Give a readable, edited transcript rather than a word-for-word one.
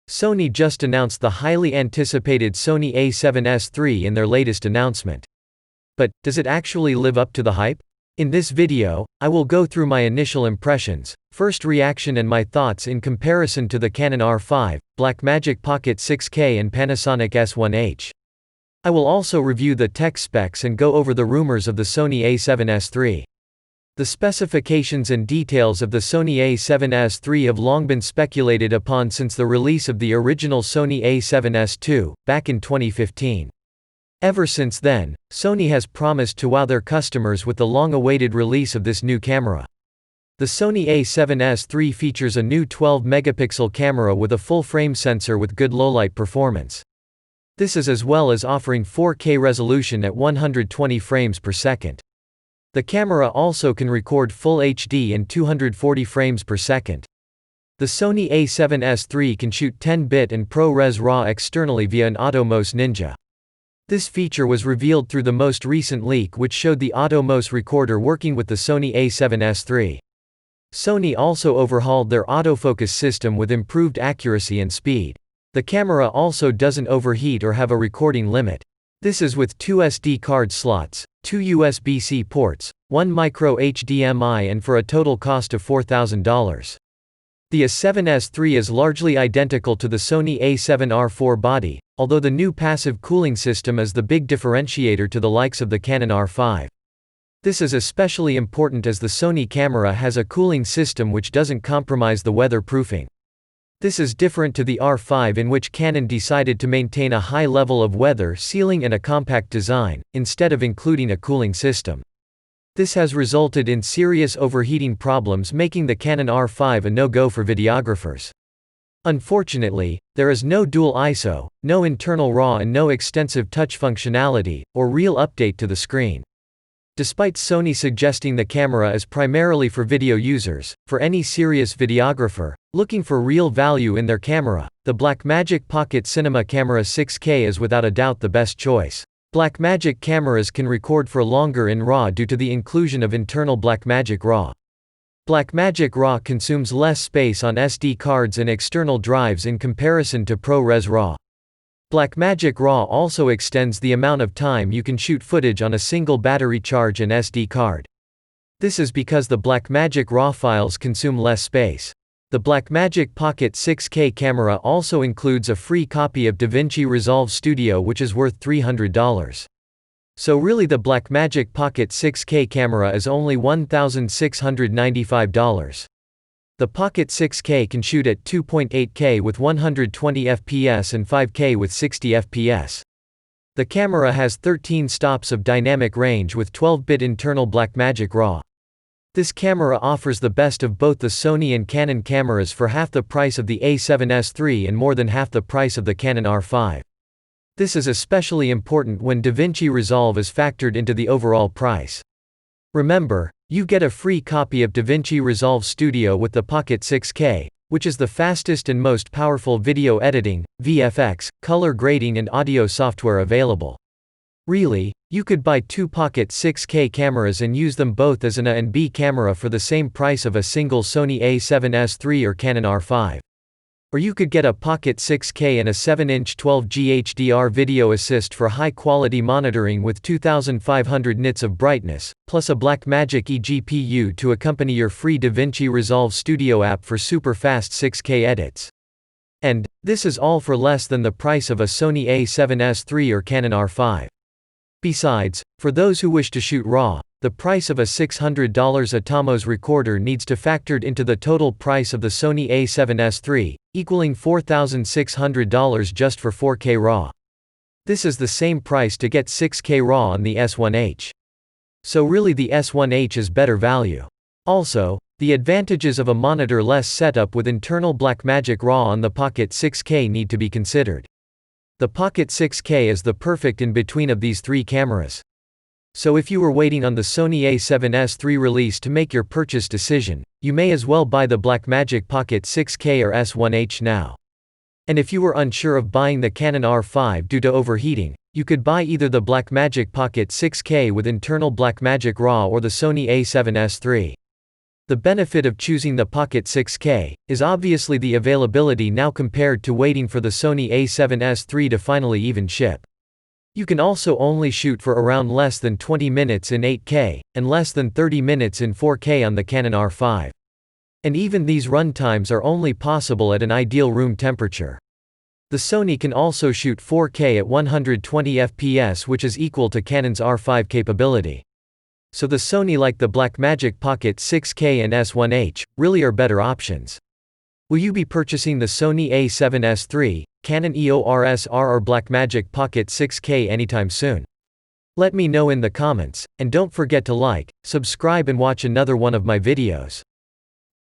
Sony just announced the highly anticipated Sony A7S III in their latest announcement. But, does it actually live up to the hype? In this video, I will go through my initial impressions, first reaction and my thoughts in comparison to the Canon R5, Blackmagic Pocket 6K and Panasonic S1H. I will also review the tech specs and go over the rumors of the Sony A7S III. The specifications and details of the Sony A7S III have long been speculated upon since the release of the original Sony A7S II, back in 2015. Ever since then, Sony has promised to wow their customers with the long-awaited release of this new camera. The Sony A7S III features a new 12-megapixel camera with a full-frame sensor with good low-light performance. This is as well as offering 4K resolution at 120 frames per second. The camera also can record Full HD in 240 frames per second. The Sony A7S III can shoot 10-bit and ProRes RAW externally via an AutoMOS Ninja. This feature was revealed through the most recent leak, which showed the AutoMOS recorder working with the Sony A7S III. Sony also overhauled their autofocus system with improved accuracy and speed. The camera also doesn't overheat or have a recording limit. This is with 2 SD card slots, 2 USB-C ports, 1 micro HDMI, and for a total cost of $4,000. The A7S III is largely identical to the Sony A7R IV body, although the new passive cooling system is the big differentiator to the likes of the Canon R5. This is especially important as the Sony camera has a cooling system which doesn't compromise the weatherproofing. This is different to the R5, in which Canon decided to maintain a high level of weather sealing and a compact design, instead of including a cooling system. This has resulted in serious overheating problems, making the Canon R5 a no-go for videographers. Unfortunately, there is no dual ISO, no internal RAW, and no extensive touch functionality, or real update to the screen. Despite Sony suggesting the camera is primarily for video users, for any serious videographer looking for real value in their camera, the Blackmagic Pocket Cinema Camera 6K is without a doubt the best choice. Blackmagic cameras can record for longer in RAW due to the inclusion of internal Blackmagic RAW. Blackmagic RAW consumes less space on SD cards and external drives in comparison to ProRes RAW. Blackmagic RAW also extends the amount of time you can shoot footage on a single battery charge and SD card. This is because the Blackmagic RAW files consume less space. The Blackmagic Pocket 6K camera also includes a free copy of DaVinci Resolve Studio, which is worth $300. So really the Blackmagic Pocket 6K camera is only $1,695. The Pocket 6K can shoot at 2.8K with 120 fps and 5K with 60 fps. The camera has 13 stops of dynamic range with 12-bit internal Blackmagic RAW. This camera offers the best of both the Sony and Canon cameras for half the price of the A7S III and more than half the price of the Canon R5. This is especially important when DaVinci Resolve is factored into the overall price. Remember, you get a free copy of DaVinci Resolve Studio with the Pocket 6K, which is the fastest and most powerful video editing, VFX, color grading and audio software available. Really, you could buy 2 Pocket 6K cameras and use them both as an A and B camera for the same price of a single Sony A7S III or Canon R5. Or you could get a Pocket 6K and a 7-inch 12G HDR video assist for high-quality monitoring with 2500 nits of brightness, plus a Blackmagic eGPU to accompany your free DaVinci Resolve Studio app for super-fast 6K edits. And this is all for less than the price of a Sony A7S III or Canon R5. Besides, for those who wish to shoot RAW, the price of a $600 AutoMOS recorder needs to factored into the total price of the Sony A7S III, equaling $4,600 just for 4K RAW. This is the same price to get 6K RAW on the S1H. So really the S1H is better value. Also, the advantages of a monitor-less setup with internal Blackmagic RAW on the Pocket 6K need to be considered. The Pocket 6K is the perfect in-between of these three cameras. So if you were waiting on the Sony A7S III release to make your purchase decision, you may as well buy the Blackmagic Pocket 6K or S1H now. And if you were unsure of buying the Canon R5 due to overheating, you could buy either the Blackmagic Pocket 6K with internal Blackmagic RAW or the Sony A7S III. The benefit of choosing the Pocket 6K is obviously the availability now compared to waiting for the Sony A7S III to finally even ship. You can also only shoot for around less than 20 minutes in 8K, and less than 30 minutes in 4K on the Canon R5. And even these run times are only possible at an ideal room temperature. The Sony can also shoot 4K at 120 fps, which is equal to Canon's R5 capability. So the Sony, like the Blackmagic Pocket 6K and S1H, really are better options. Will you be purchasing the Sony A7S III, Canon EOS R or Blackmagic Pocket 6K anytime soon? Let me know in the comments, and don't forget to like, subscribe and watch another one of my videos.